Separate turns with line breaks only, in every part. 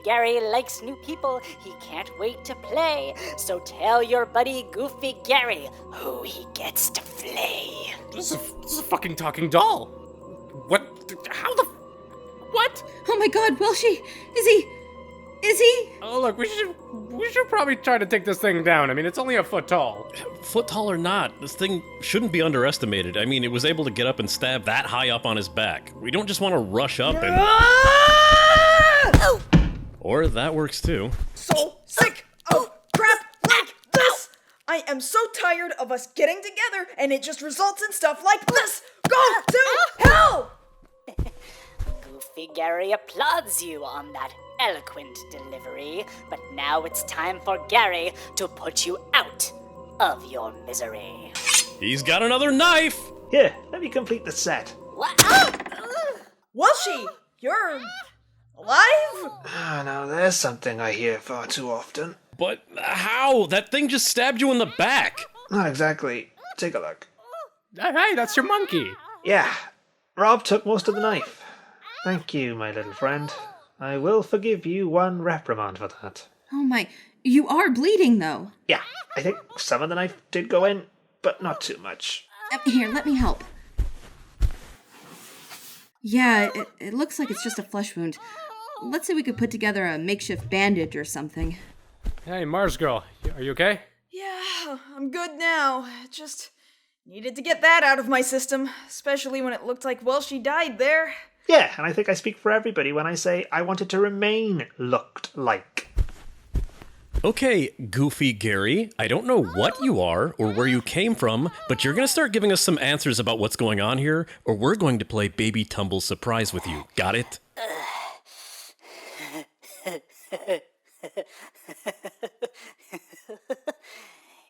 Gary likes new people. He can't wait to play. So tell your buddy Goofy Gary who he gets to flay.
This is a fucking talking doll. What? How the? What?
Oh my god, Welshy! Is he?
Oh, look, we should probably try to take this thing down. I mean, it's only a foot tall.
Foot tall or not, this thing shouldn't be underestimated. I mean, it was able to get up and stab that high up on his back. We don't just want to rush up and... Or that works too.
So sick of crap like this! I am so tired of us getting together and it just results in stuff like this! Go to hell!
Goofy Gary applauds you on that eloquent delivery, but now it's time for Gary to put you out of your misery.
He's got another knife!
Here, let me complete the set.
What?
Welshy, you're alive?
Now there's something I hear far too often.
But how? That thing just stabbed you in the back!
Not exactly. Take a look.
Hey, that's your monkey.
Yeah, Rob took most of the knife. Thank you, my little friend. I will forgive you one reprimand for that.
Oh my, you are bleeding though.
Yeah, I think some of the knife did go in, but not too much.
Here, let me help. Yeah, it looks like it's just a flesh wound. Let's say we could put together a makeshift bandage or something.
Hey, Mars girl, are you okay?
Yeah, I'm good now. Just needed to get that out of my system, especially when it looked like Welshy died there.
Yeah, and I think I speak for everybody when I say I wanted to remain looked like.
Okay, Goofy Gary, I don't know what you are or where you came from, but you're gonna start giving us some answers about what's going on here, or we're going to play Baby Tumble Surprise with you. Got it?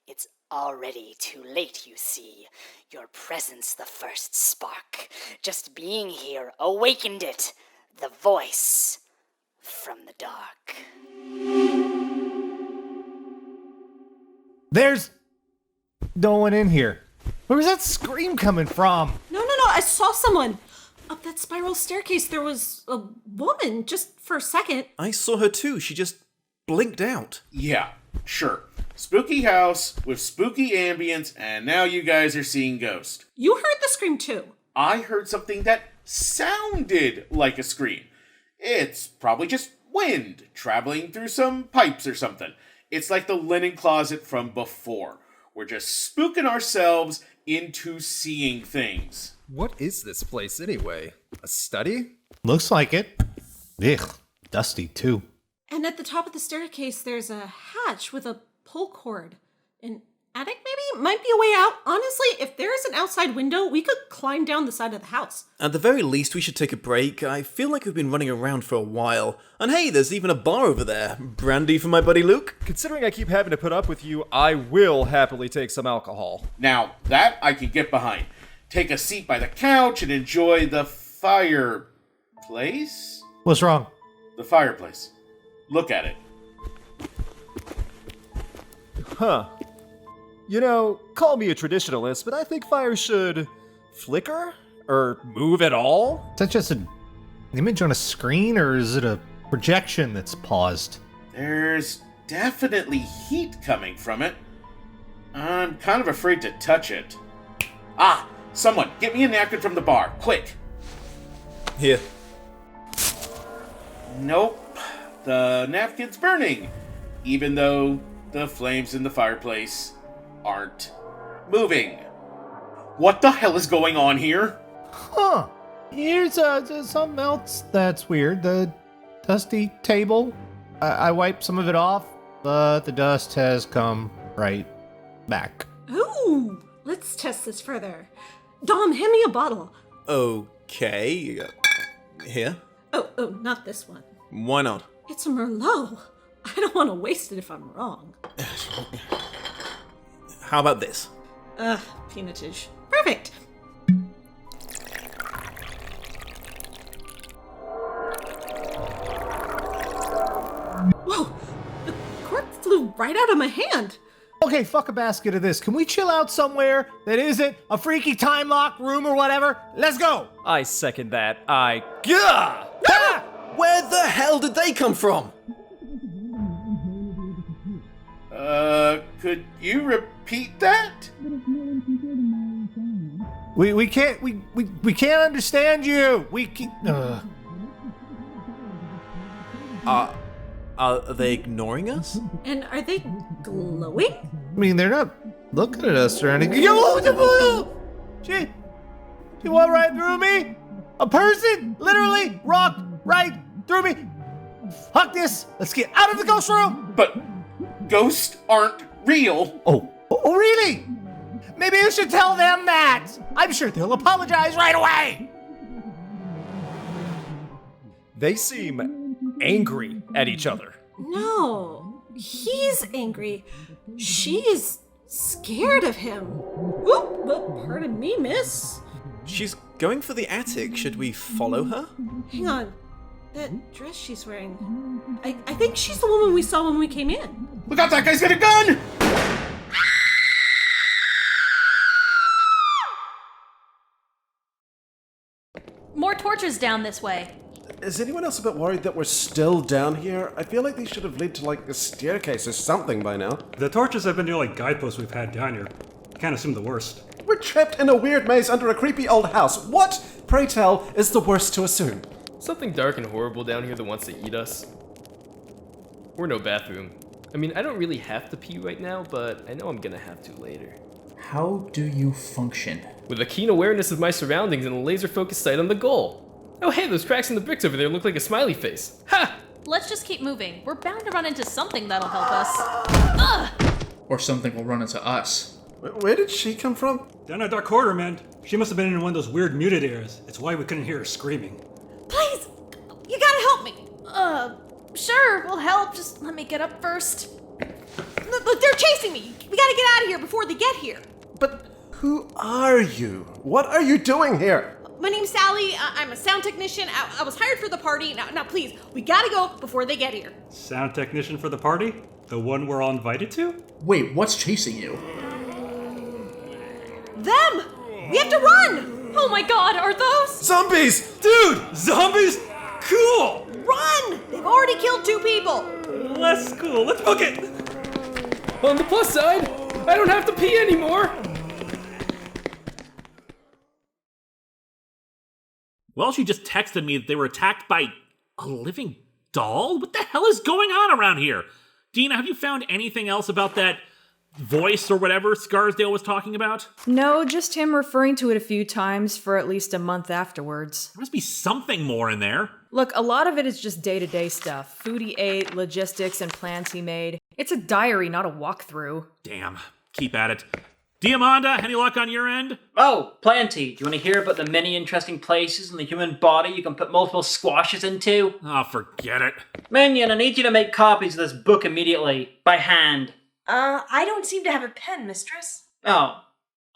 It's already too late, you see. Your presence the first spark. Just being here awakened it. The voice from the dark.
There's no one in here. Where was that scream coming from?
No, I saw someone. Up that spiral staircase, there was a woman, just for a second.
I saw her too. She just blinked out.
Yeah, sure. Spooky house with spooky ambience, and now you guys are seeing ghosts.
You heard the scream too.
I heard something that sounded like a scream. It's probably just wind traveling through some pipes or something. It's like the linen closet from before. We're just spooking ourselves into seeing things.
What is this place anyway? A study?
Looks like it. Ugh, dusty too.
And at the top of the staircase, there's a hatch with a pull cord. An attic, maybe? Might be a way out. Honestly, if there is an outside window, we could climb down the side of the house.
At the very least, we should take a break. I feel like we've been running around for a while. And hey, there's even a bar over there. Brandy for my buddy Luke?
Considering I keep having to put up with you, I will happily take some alcohol.
Now, that I can get behind. Take a seat by the couch and enjoy the fireplace?
What's wrong?
The fireplace. Look at it.
Huh. You know, call me a traditionalist, but I think fire should flicker? Or move at all?
Is that just an image on a screen, or is it a projection that's paused?
There's definitely heat coming from it. I'm kind of afraid to touch it. Ah! Someone, get me a napkin from the bar, quick!
Here.
Nope. The napkin's burning, even though the flames in the fireplace aren't moving. What the hell is going on here?
Huh. Here's something else that's weird. The dusty table. I wiped some of it off, but the dust has come right back.
Ooh, let's test this further. Dom, hand me a bottle.
Okay. Here.
Oh, not this one.
Why not?
It's a Merlot. I don't want to waste it if I'm wrong.
How about this?
Peanutage. Perfect. Whoa, the cork flew right out of my hand.
Okay, fuck a basket of this. Can we chill out somewhere that isn't a freaky time lock room or whatever? Let's go!
I second that. Gah!
Where the hell did they come from?
Could you repeat that?
We can't understand you. We can't.
Are they ignoring us?
And are they glowing?
I mean, they're not looking at us or anything. She went right through me. A person literally walked right through me. Fuck this. Let's get out of the ghost room.
But ghosts aren't real.
Oh, really? Maybe you should tell them that. I'm sure they'll apologize right away.
They seem angry at each other.
No, he's angry. She's scared of him. Whoop, well, pardon me, miss.
She's going for the attic. Should we follow her?
Hang on. That dress she's wearing. I think she's the woman we saw when we came in.
Look out, that guy's got a gun!
More torches down this way.
Is anyone else a bit worried that we're still down here? I feel like these should have led to, like, a staircase or something by now.
The torches have been the only guideposts we've had down here. Can't assume the worst.
We're trapped in a weird maze under a creepy old house. What, pray tell, is the worst to assume?
Something dark and horrible down here that wants to eat us. Or no bathroom. I mean, I don't really have to pee right now, but I know I'm gonna have to later.
How do you function?
With a keen awareness of my surroundings and a laser-focused sight on the goal. Oh hey, those cracks in the bricks over there look like a smiley face. Ha!
Let's just keep moving. We're bound to run into something that'll help us. Ugh!
Or something will run into us.
Where did she come from?
Down a dark corridor, man. She must have been in one of those weird muted areas. It's why we couldn't hear her screaming.
Please, you gotta help me.
Sure, we'll help. Just let me get up first.
Look, they're chasing me. We gotta get out of here before they get here.
But who are you? What are you doing here?
My name's Sally. I'm a sound technician. I was hired for the party. Now, please, we gotta go before they get here.
Sound technician for the party? The one we're all invited to?
Wait, what's chasing you?
Them! We have to run!
Oh my god, are those?
Zombies!
Dude! Zombies? Cool!
Run! They've already killed 2 people!
Less cool. Let's book it!
On the plus side, I don't have to pee anymore.
Welshy just texted me that they were attacked by a living doll? What the hell is going on around here? Dina, have you found anything else about that voice or whatever Scarsdale was talking about?
No, just him referring to it a few times for at least a month afterwards.
There must be something more in there.
Look, a lot of it is just day-to-day stuff. Food he ate, logistics, and plans he made. It's a diary, not a walkthrough.
Damn. Keep at it. Diamanda, any luck on your end?
Oh, plenty. Do you want to hear about the many interesting places in the human body you can put multiple squashes into?
Oh, forget it.
Minion, I need you to make copies of this book immediately, by hand.
I don't seem to have a pen, mistress.
Oh,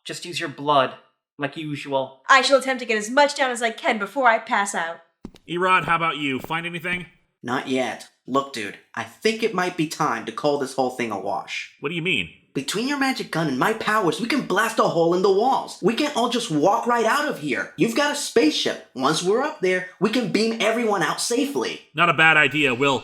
just use your blood, like usual.
I shall attempt to get as much down as I can before I pass out.
Erod, how about you? Find anything?
Not yet. Look, dude, I think it might be time to call this whole thing a wash.
What do you mean?
Between your magic gun and my powers, we can blast a hole in the walls. We can't all just walk right out of here. You've got a spaceship. Once we're up there, we can beam everyone out safely.
Not a bad idea, Will.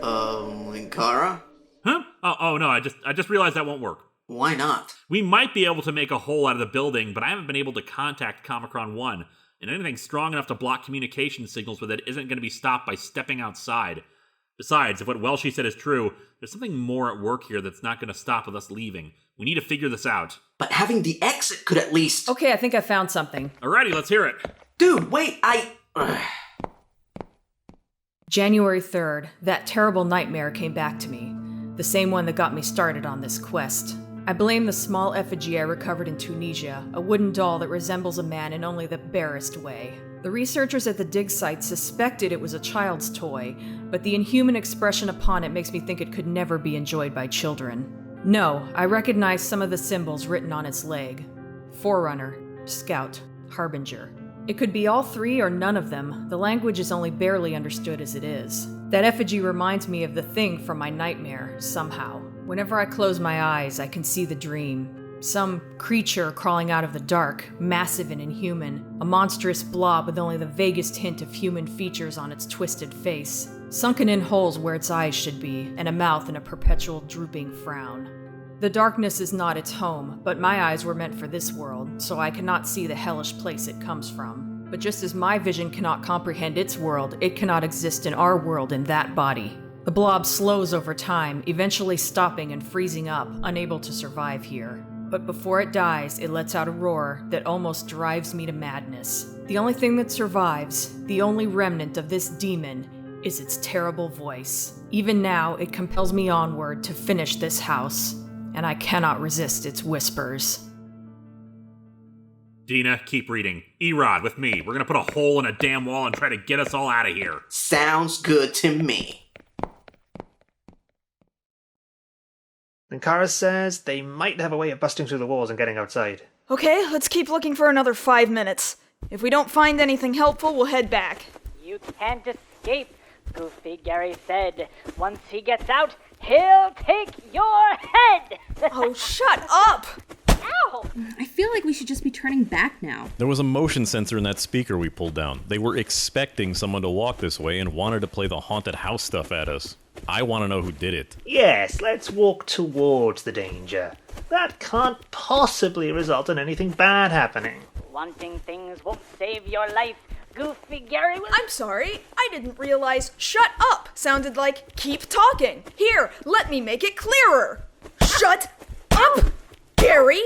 Linkara?
Huh? Oh no, I just realized that won't work.
Why not?
We might be able to make a hole out of the building, but I haven't been able to contact Comicron 1, and anything strong enough to block communication signals with it isn't going to be stopped by stepping outside. Besides, if what Welshy said is true, there's something more at work here that's not going to stop with us leaving. We need to figure this out.
But having the exit could at least...
Okay, I think I found something.
Alrighty, let's hear it.
Dude, wait,
January 3rd, that terrible nightmare came back to me. The same one that got me started on this quest. I blame the small effigy I recovered in Tunisia, a wooden doll that resembles a man in only the barest way. The researchers at the dig site suspected it was a child's toy, but the inhuman expression upon it makes me think it could never be enjoyed by children. No, I recognize some of the symbols written on its leg. Forerunner, Scout, Harbinger. It could be all 3 or none of them. The language is only barely understood as it is. That effigy reminds me of the thing from my nightmare, somehow. Whenever I close my eyes, I can see the dream. Some creature crawling out of the dark, massive and inhuman, a monstrous blob with only the vaguest hint of human features on its twisted face. sunken in holes where its eyes should be, and a mouth in a perpetual drooping frown. The darkness is not its home, but my eyes were meant for this world, so I cannot see the hellish place it comes from. But just as my vision cannot comprehend its world, it cannot exist in our world in that body. The blob slows over time, eventually stopping and freezing up, unable to survive here. But before it dies, it lets out a roar that almost drives me to madness. The only thing that survives, the only remnant of this demon, is its terrible voice. Even now, it compels me onward to finish this house, and I cannot resist its whispers.
Dina, keep reading. Erod, with me. We're gonna put a hole in a damn wall and try to get us all out of here.
Sounds good to me.
Linkara says they might have a way of busting through the walls and getting outside.
Okay, let's keep looking for another 5 minutes. If we don't find anything helpful, we'll head back.
You can't escape, Goofy Gary said. Once he gets out, he'll take your head!
Oh, shut up!
Ow!
I feel like we should just be turning back now.
There was a motion sensor in that speaker we pulled down. They were expecting someone to walk this way and wanted to play the haunted house stuff at us. I want to know who did it.
Yes, let's walk towards the danger. That can't possibly result in anything bad happening.
Wanting things won't save your life. Goofy Gary will...
I'm sorry, I didn't realize shut up sounded like keep talking. Here, let me make it clearer. Shut up, Gary!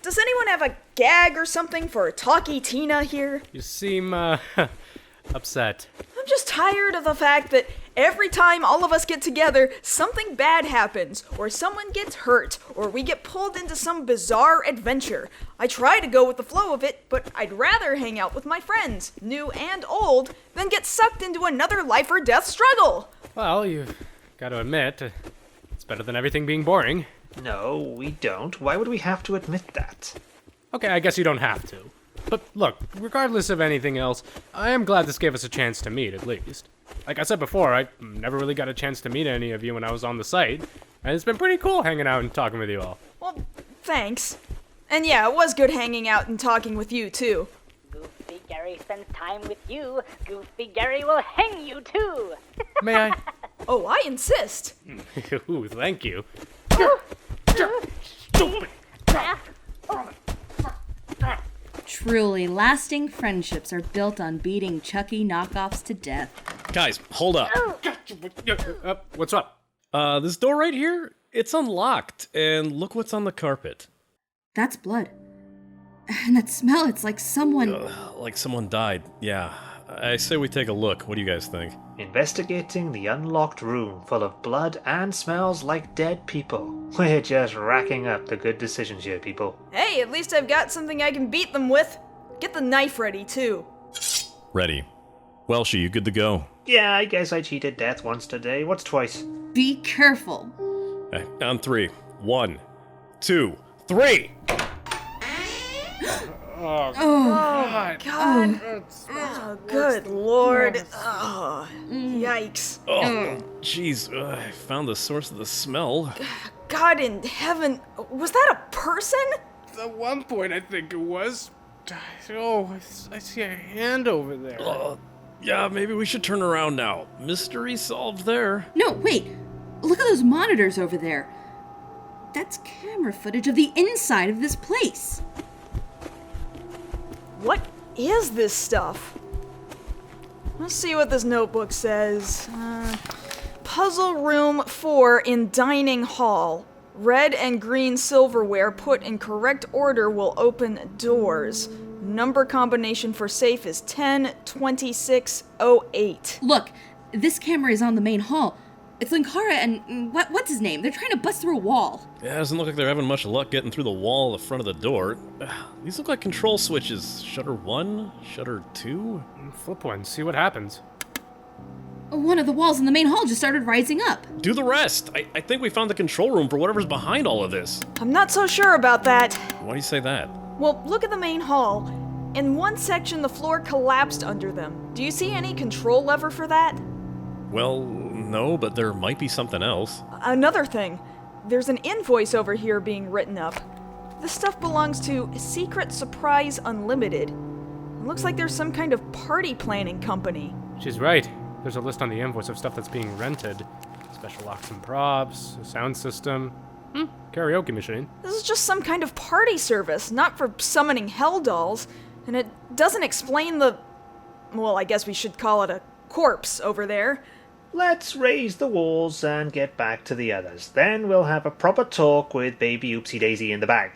Does anyone have a gag or something for Talkie Tina here?
You seem, upset.
I'm just tired of the fact that every time all of us get together, something bad happens, or someone gets hurt, or we get pulled into some bizarre adventure. I try to go with the flow of it, but I'd rather hang out with my friends, new and old, than get sucked into another life or death struggle.
Well, you've got to admit, it's better than everything being boring.
No, we don't. Why would we have to admit that?
Okay, I guess you don't have to. But look, regardless of anything else, I am glad this gave us a chance to meet, at least. Like I said before, I never really got a chance to meet any of you when I was on the site, and it's been pretty cool hanging out and talking with you all.
Well, thanks. And yeah, it was good hanging out and talking with you, too.
Goofy Gary spends time with you. Goofy Gary will hang you, too.
May I?
Oh, I insist.
Ooh, thank you.
Stupid!
Truly, lasting friendships are built on beating Chucky knockoffs to death.
Guys, hold up.
What's up?
This door right here, it's unlocked, and look what's on the carpet.
That's blood. And that smell, it's like someone...
Like someone died, yeah. I say we take a look. What do you guys think?
Investigating the unlocked room full of blood and smells like dead people. We're just racking up the good decisions here, people.
Hey, at least I've got something I can beat them with. Get the knife ready, too.
Ready. Welshy, you good to go?
Yeah, I guess I cheated death once today. What's twice?
Be careful.
Okay, on 3. 1, 2, 3!
Oh, God. Oh, good Lord. Oh, yikes.
Oh, jeez. I found the source of the smell.
God in heaven. Was that a person?
At one point, I think it was. Oh, I see a hand over there.
Yeah, maybe we should turn around now. Mystery solved there.
No, wait. Look at those monitors over there. That's camera footage of the inside of this place.
What is this stuff? Let's see what this notebook says. Puzzle room 4 in dining hall. Red and green silverware put in correct order will open doors. Number combination for safe is 102608.
Look, this camera is on the main hall. It's Linkara and what's his name? They're trying to bust through a wall.
Yeah, it doesn't look like they're having much luck getting through the wall at the front of the door. These look like control switches. Shutter 1, shutter 2.
Flip one, see what happens.
One of the walls in the main hall just started rising up.
Do the rest. I think we found the control room for whatever's behind all of this.
I'm not so sure about that.
Why do you say that?
Well, look at the main hall. In one section, the floor collapsed under them. Do you see any control lever for that?
Well, no, but there might be something else.
Another thing. There's an invoice over here being written up. This stuff belongs to Secret Surprise Unlimited. It looks like there's some kind of party planning company.
She's right. There's a list on the invoice of stuff that's being rented. Special locks and props, a sound system, karaoke machine.
This is just some kind of party service, not for summoning hell dolls. And it doesn't explain well, I guess we should call it a corpse over there.
Let's raise the walls and get back to the others. Then we'll have a proper talk with baby Oopsie Daisy in the bag.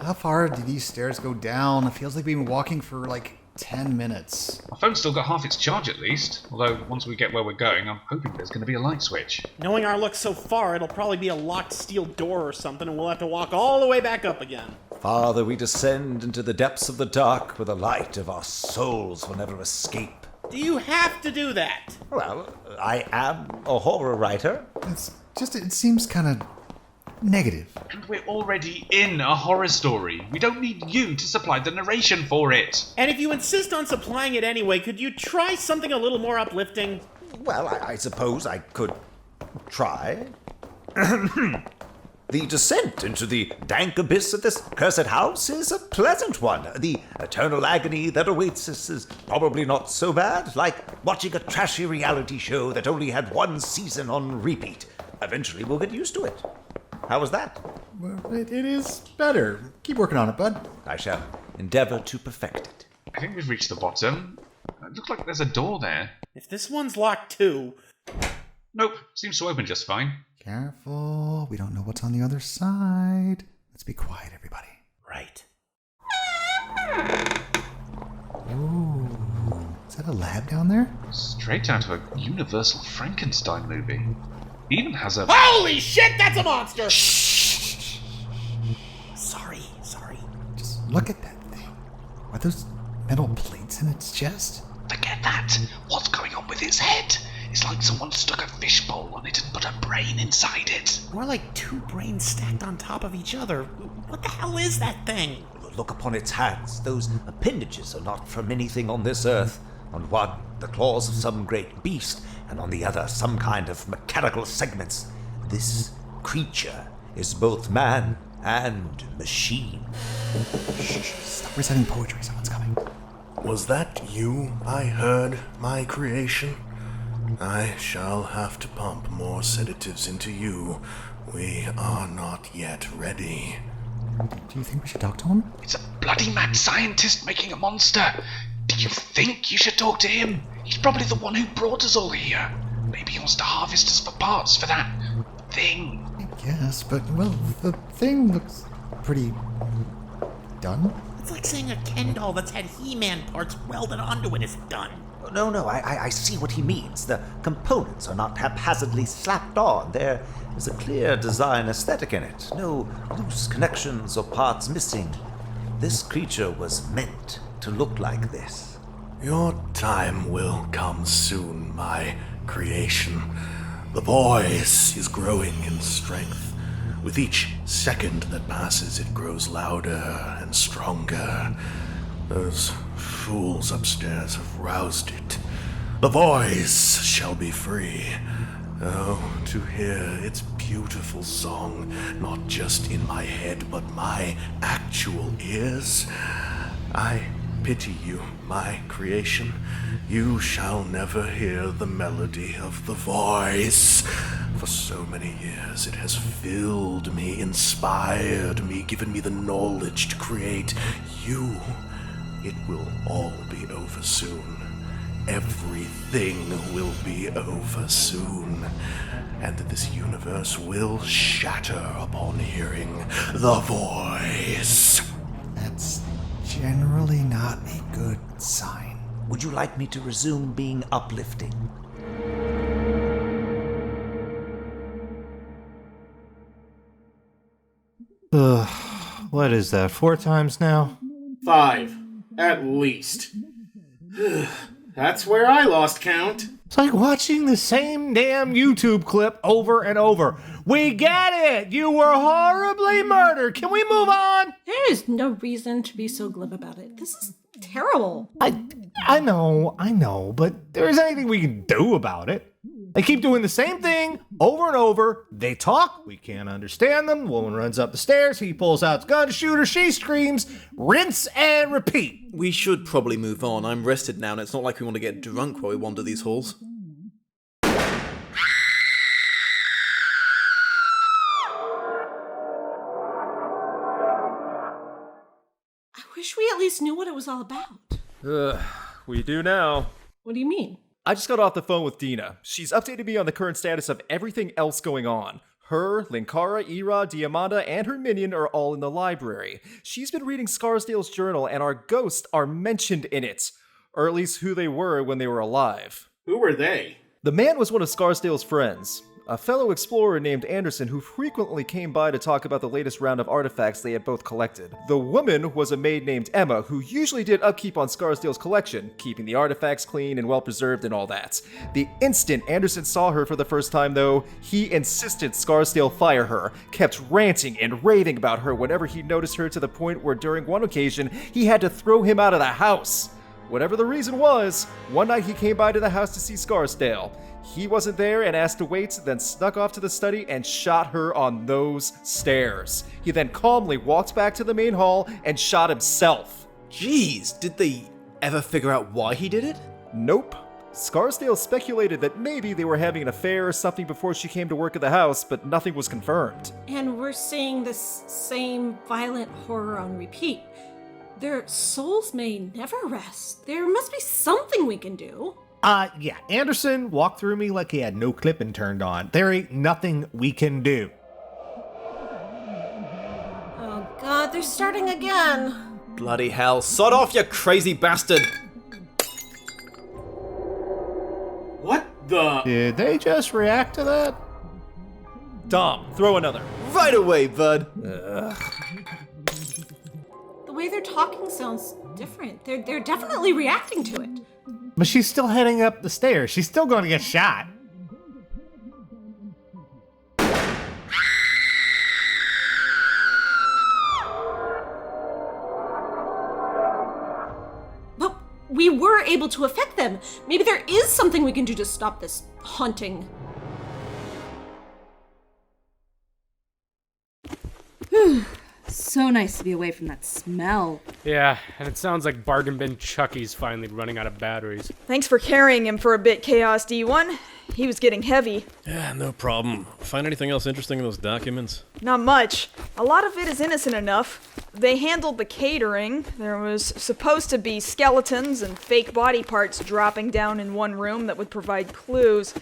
How far do these stairs go down? It feels like we've been walking for like 10 minutes.
My phone's still got half its charge at least, although once we get where we're going, I'm hoping there's going to be a light switch.
Knowing our luck so far, it'll probably be a locked steel door or something, and we'll have to walk all the way back up again.
Farther we descend into the depths of the dark, where the light of our souls will never escape.
Do you have to do that?
Well, I am a horror writer.
It's just, it seems kind of negative.
And we're already in a horror story. We don't need you to supply the narration for it.
And if you insist on supplying it anyway, could you try something a little more uplifting?
Well, I suppose I could try. The descent into the dank abyss of this cursed house is a pleasant one. The eternal agony that awaits us is probably not so bad, like watching a trashy reality show that only had one season on repeat. Eventually we'll get used to it. How was that?
Well, it is better. Keep working on it, bud.
I shall endeavor to perfect it.
I think we've reached the bottom. It looks like there's a door there.
If this one's locked too...
Nope, seems to open just fine.
Careful, we don't know what's on the other side. Let's be quiet, everybody.
Right.
Ooh, is that a lab down there?
Straight out of a Universal Frankenstein movie. He even has a...
Holy shit, that's a monster!
Shh!
Sorry.
Just look at that thing. Are those metal plates in its chest?
Forget that. What's going on with its head? It's like someone stuck a fishbowl on it and put a brain inside it.
More like two brains stacked on top of each other. What the hell is that thing?
Look upon its hands. Those appendages are not from anything on this earth. On one, the claws of some great beast, and on the other, some kind of mechanical segments. This creature is both man and machine.
Shh, stop reciting poetry. Someone's coming.
Was that you I heard, my creation? I shall have to pump more sedatives into you. We are not yet ready.
Do you think we should talk to him?
It's a bloody mad scientist making a monster. Do you think you should talk to him? He's probably the one who brought us all here. Maybe he wants to harvest us for parts for that thing.
I guess, but, well, the thing looks pretty... done?
It's like saying a Ken doll that's had He-Man parts welded onto it is done.
No, I see what he means. The components are not haphazardly slapped on. There is a clear design aesthetic in it. No loose connections or parts missing. This creature was meant to look like this.
Your time will come soon, my creation. The voice is growing in strength. With each second that passes, it grows louder and stronger. Those fools upstairs have roused it. The voice shall be free. Oh, to hear its beautiful song, not just in my head, but my actual ears. I pity you, my creation. You shall never hear the melody of the voice. For so many years it has filled me, inspired me, given me the knowledge to create you. It will all be over soon. Everything will be over soon. And this universe will shatter upon hearing the voice.
That's generally not a good sign.
Would you like me to resume being uplifting?
What is that, 4 times now?
5, at least. That's where I lost count.
It's like watching the same damn YouTube clip over and over. We get it! You were horribly murdered! Can we move on?
There is no reason to be so glib about it. This is terrible.
I know, but there isn't anything we can do about it. They keep doing the same thing over and over. They talk, we can't understand them. Woman runs up the stairs, he pulls out his gun to shoot her, she screams, rinse and repeat.
We should probably move on. I'm rested now, and it's not like we want to get drunk while we wander these halls.
I wish we at least knew what it was all about.
We do now.
What do you mean?
I just got off the phone with Dina. She's updated me on the current status of everything else going on. Her, Linkara, Ira, Diamanda, and her minion are all in the library. She's been reading Scarsdale's journal, and our ghosts are mentioned in it. Or at least who they were when they were alive.
Who were they?
The man was one of Scarsdale's friends. A fellow explorer named Anderson who frequently came by to talk about the latest round of artifacts they had both collected. The woman was a maid named Emma who usually did upkeep on Scarsdale's collection, keeping the artifacts clean and well preserved and all that. The instant Anderson saw her for the first time though, he insisted Scarsdale fire her, kept ranting and raving about her whenever he noticed her to the point where during one occasion he had to throw him out of the house. Whatever the reason was, one night he came by to the house to see Scarsdale. He wasn't there and asked to wait, then snuck off to the study and shot her on those stairs. He then calmly walked back to the main hall and shot himself.
Jeez, did they ever figure out why he did it?
Nope. Scarsdale speculated that maybe they were having an affair or something before she came to work at the house, but nothing was confirmed.
And we're seeing this same violent horror on repeat. Their souls may never rest. There must be something we can do.
Yeah, Anderson walked through me like he had no clipping turned on. There ain't nothing we can do.
Oh god, they're starting again.
Bloody hell. Sod off, you crazy bastard!
What the?
Did they just react to that?
Dom, throw another.
Right away, bud.
The way they're talking sounds different. They're definitely reacting to it.
But she's still heading up the stairs. She's still going to get shot.
But we were able to affect them. Maybe there is something we can do to stop this haunting.
So nice to be away from that smell.
Yeah, and it sounds like Bargain Bin Chucky's finally running out of batteries.
Thanks for carrying him for a bit, Chaos D1. He was getting heavy.
Yeah, no problem. Find anything else interesting in those documents?
Not much. A lot of it is innocent enough. They handled the catering. There was supposed to be skeletons and fake body parts dropping down in one room that would provide clues.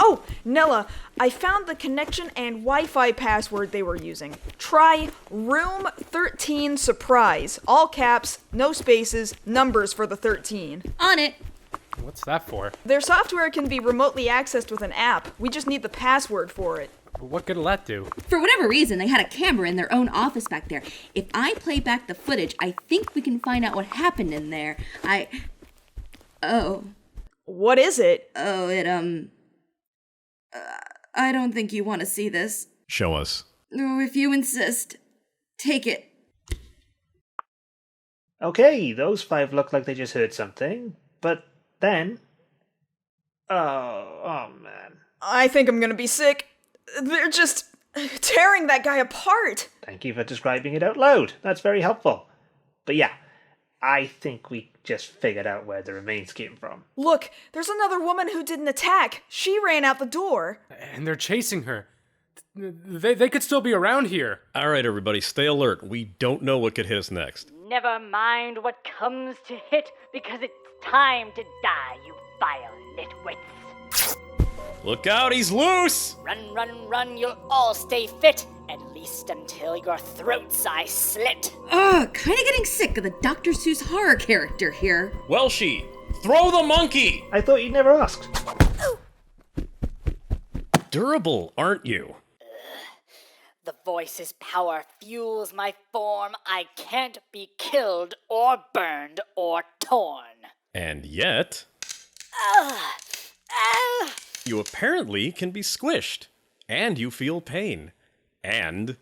Oh, Nella, I found the connection and Wi-Fi password they were using. Try room 13 surprise. All caps, no spaces, numbers for the 13.
On it.
What's that for?
Their software can be remotely accessed with an app. We just need the password for it.
What could that do?
For whatever reason, they had a camera in their own office back there. If I play back the footage, I think we can find out what happened in there. Oh.
What is it?
Oh, I don't think you want to see this.
Show us.
Oh, if you insist. Take it.
Okay, those five look like they just heard something, but then... Oh man.
I think I'm gonna be sick. They're just tearing that guy apart.
Thank you for describing it out loud. That's very helpful. But yeah, I think we just figured out where the remains came from.
Look, there's another woman who didn't attack. She ran out the door.
And they're chasing her. They could still be around here.
All right, everybody, stay alert. We don't know what could hit us next.
Never mind what comes to hit, because it's time to die, you vile nitwits.
Look out, he's loose!
Run, run, run, you'll all stay fit, at least until your throats I slit.
Ugh, kinda getting sick of the Dr. Seuss horror character here.
Welshy, throw the monkey!
I thought you'd never asked.
Durable, aren't you?
The voice's power fuels my form. I can't be killed or burned or torn.
And yet... You apparently can be squished. And you feel pain. And...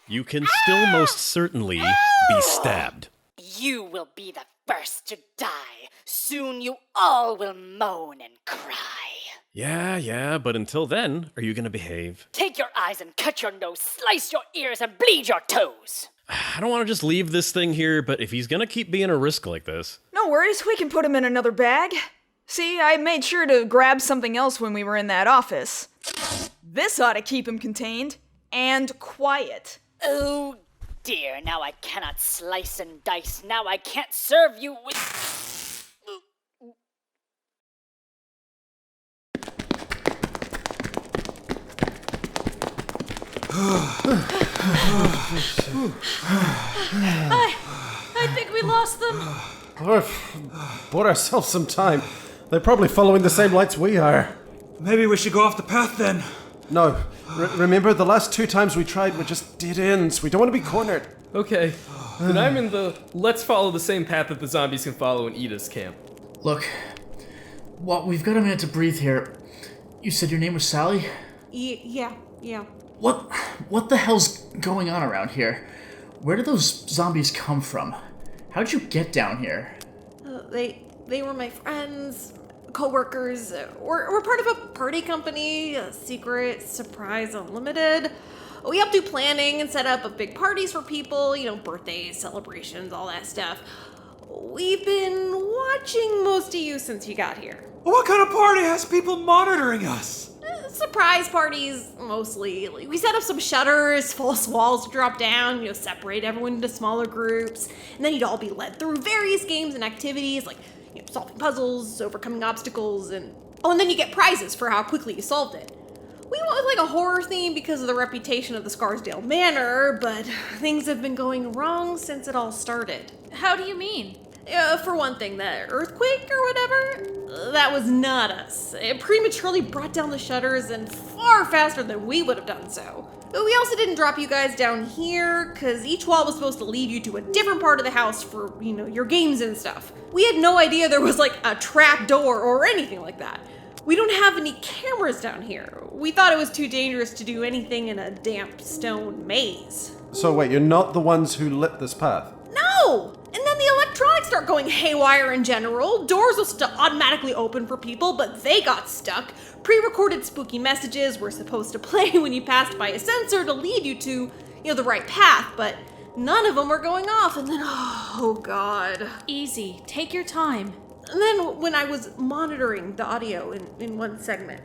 You can still most certainly be stabbed.
You will be the first to die. Soon you all will moan and cry.
Yeah, but until then, are you gonna behave?
Take your eyes and cut your nose, slice your ears and bleed your toes.
I don't want to just leave this thing here, but if he's gonna keep being a risk like this...
No worries, we can put him in another bag. See, I made sure to grab something else when we were in that office. This ought to keep him contained and quiet.
Oh dear, now I cannot slice and dice. Now I can't serve you with...
I think we lost them.
Bought ourselves some time. They're probably following the same lights we are.
Maybe we should go off the path then.
No. Remember, the last 2 times we tried were just dead ends. We don't want to be cornered.
Okay. Then I'm in the let's follow the same path that the zombies can follow and eat us camp.
Look, well, we've got a minute to breathe here. You said your name was Sally?
Yeah.
What the hell's going on around here? Where did those zombies come from? How'd you get down here?
They were my friends, co-workers. We're part of a party company, a secret surprise unlimited. We help do planning and set up big parties for people, birthdays, celebrations, all that stuff. We've been watching most of you since you got here.
What kind of party has people monitoring us?
Surprise parties, mostly. We set up some shutters, false walls to drop down, separate everyone into smaller groups, and then you'd all be led through various games and activities, like solving puzzles, overcoming obstacles, and then you get prizes for how quickly you solved it. We went with a horror theme because of the reputation of the Scarsdale Manor, but things have been going wrong since it all started.
How do you mean?
For one thing, that earthquake or whatever, that was not us. It prematurely brought down the shutters and far faster than we would have done so. We also didn't drop you guys down here, because each wall was supposed to lead you to a different part of the house for, your games and stuff. We had no idea there was a trap door or anything like that. We don't have any cameras down here. We thought it was too dangerous to do anything in a damp stone maze.
So wait, you're not the ones who lit this path?
No! And then the electronics start going haywire in general. Doors will still automatically open for people, but they got stuck. Pre-recorded spooky messages were supposed to play when you passed by a sensor to lead you to, the right path, but none of them were going off. And then, oh god.
Easy. Take your time.
And then when I was monitoring the audio in one segment,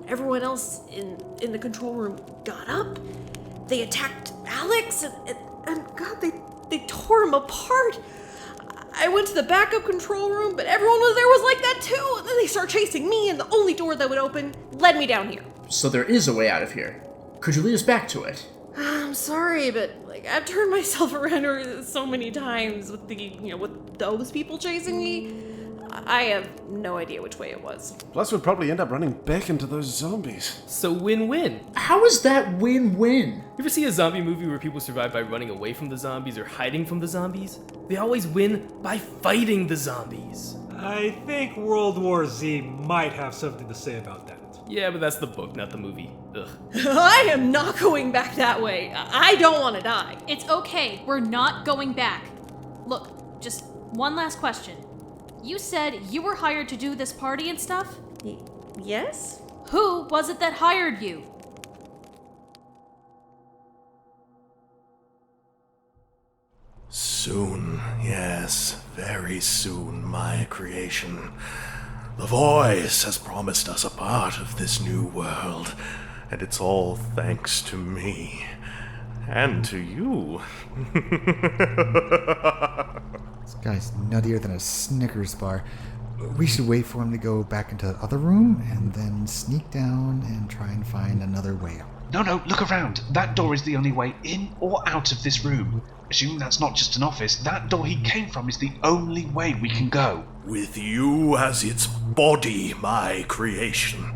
everyone else in the control room got up. They attacked Alex, and god, they tore him apart. I went to the backup control room, but everyone was like that too. And then they start chasing me, and the only door that would open led me down here.
So there is a way out of here. Could you lead us back to it?
I'm sorry, but I've turned myself around so many times with with those people chasing me. I have no idea which way it was.
Plus, we'd probably end up running back into those zombies.
So win-win.
How is that win-win?
You ever see a zombie movie where people survive by running away from the zombies or hiding from the zombies? They always win by fighting the zombies.
I think World War Z might have something to say about that.
Yeah, but that's the book, not the movie. Ugh.
I am not going back that way. I don't want to die.
It's okay. We're not going back. Look, just one last question. You said you were hired to do this party and stuff?
Yes?
Who was it that hired you?
Soon, yes, very soon, my creation. The voice has promised us a part of this new world, and it's all thanks to me. And to you.
This guy's nuttier than a Snickers bar. We should wait for him to go back into the other room and then sneak down and try and find another way out.
No, look around. That door is the only way in or out of this room. Assuming that's not just an office, that door he came from is the only way we can go.
With you as its body, my creation,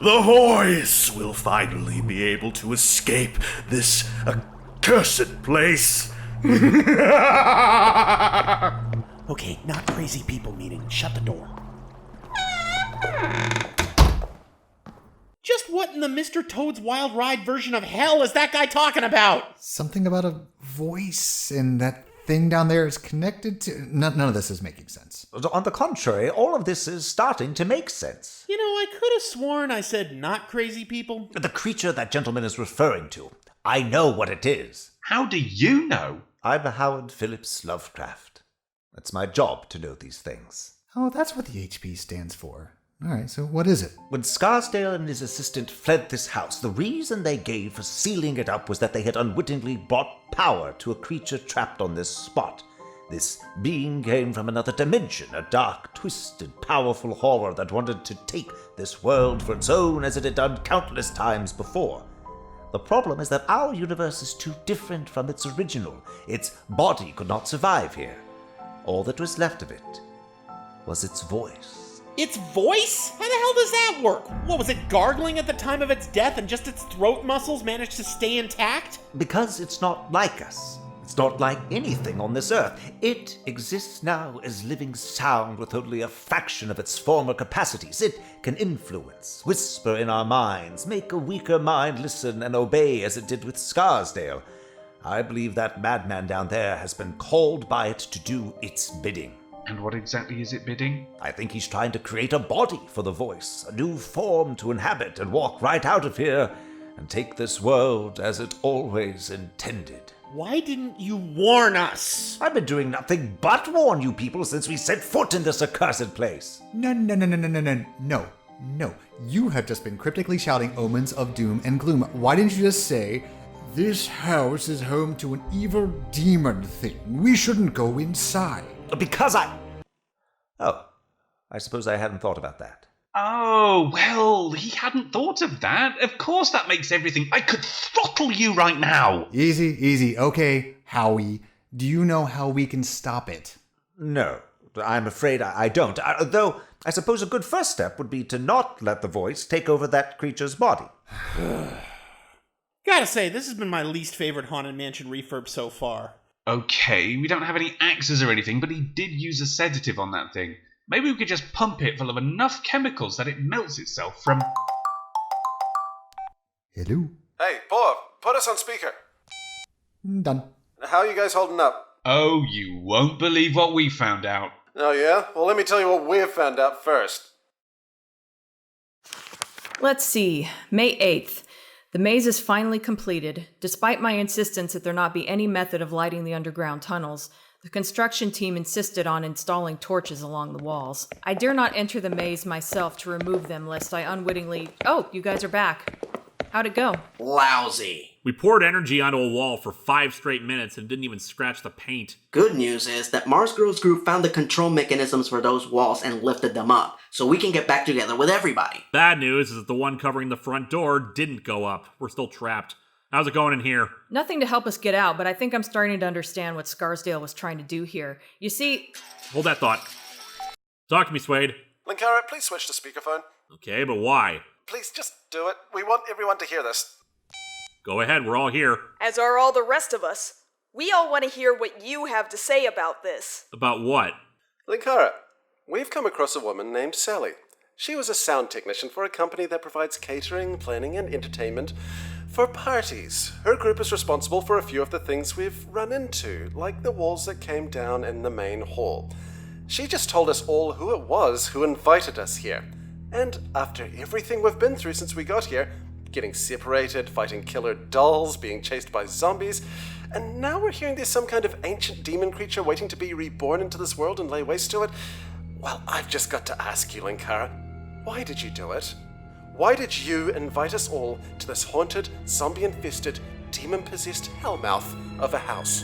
the voice will finally be able to escape this accursed place.
Okay, not crazy people meeting. Shut the door. Just what in the Mr. Toad's Wild Ride version of hell is that guy talking about?
Something about a voice and that thing down there is connected to... None of this is making sense.
On the contrary, all of this is starting to make sense.
You know, I could have sworn I said not crazy people.
The creature that gentleman is referring to, I know what it is.
How do you know?
I'm Howard Phillips Lovecraft. It's my job to know these things.
Oh, that's what the HP stands for. All right, so what is it?
When Scarsdale and his assistant fled this house, the reason they gave for sealing it up was that they had unwittingly brought power to a creature trapped on this spot. This being came from another dimension, a dark, twisted, powerful horror that wanted to take this world for its own as it had done countless times before. The problem is that our universe is too different from its original. Its body could not survive here. All that was left of it was its voice.
Its voice? How the hell does that work? What, was it gargling at the time of its death and just its throat muscles managed to stay intact?
Because it's not like us. It's not like anything on this earth. It exists now as living sound with only a fraction of its former capacities. It can influence, whisper in our minds, make a weaker mind listen and obey as it did with Scarsdale. I believe that madman down there has been called by it to do its bidding.
And what exactly is it bidding?
I think he's trying to create a body for the voice, a new form to inhabit and walk right out of here and take this world as it always intended.
Why didn't you warn us?
I've been doing nothing but warn you people since we set foot in this accursed place.
No. You have just been cryptically shouting omens of doom and gloom. Why didn't you just say, this house is home to an evil demon thing. We shouldn't go inside.
Because Oh, I suppose I hadn't thought about that.
Oh, well, he hadn't thought of that. Of course that makes everything... I could throttle you right now.
Easy. Okay, Howie. Do you know how we can stop it?
No, I'm afraid I don't. Though, I suppose a good first step would be to not let the voice take over that creature's body.
Gotta say, this has been my least favorite Haunted Mansion refurb so far.
Okay, we don't have any axes or anything, but he did use a sedative on that thing. Maybe we could just pump it full of enough chemicals that it melts itself from...
Hello?
Hey, Bob, put us on speaker.
Done.
How are you guys holding up?
Oh, you won't believe what we found out.
Oh, yeah? Well, let me tell you what we've found out first.
Let's see. May 8th. The maze is finally completed. Despite my insistence that there not be any method of lighting the underground tunnels, the construction team insisted on installing torches along the walls. I dare not enter the maze myself to remove them lest I unwittingly... Oh, you guys are back. How'd it go?
Lousy.
We poured energy onto a wall for 5 straight minutes and didn't even scratch the paint.
Good news is that Mars Girls Group found the control mechanisms for those walls and lifted them up, so we can get back together with everybody.
Bad news is that the one covering the front door didn't go up. We're still trapped. How's it going in here?
Nothing to help us get out, but I think I'm starting to understand what Scarsdale was trying to do here. You see...
Hold that thought. Talk to me, Suede.
Linkara, please switch to speakerphone.
Okay, but why?
Please, just do it. We want everyone to hear this.
Go ahead, we're all here.
As are all the rest of us. We all want to hear what you have to say about this.
About what?
Linkara, we've come across a woman named Sally. She was a sound technician for a company that provides catering, planning, and entertainment for parties. Her group is responsible for a few of the things we've run into, like the walls that came down in the main hall. She just told us all who it was who invited us here. And after everything we've been through since we got here, getting separated, fighting killer dolls, being chased by zombies, and now we're hearing there's some kind of ancient demon creature waiting to be reborn into this world and lay waste to it, well, I've just got to ask you, Linkara, why did you do it? Why did you invite us all to this haunted, zombie-infested, demon-possessed hellmouth of a house?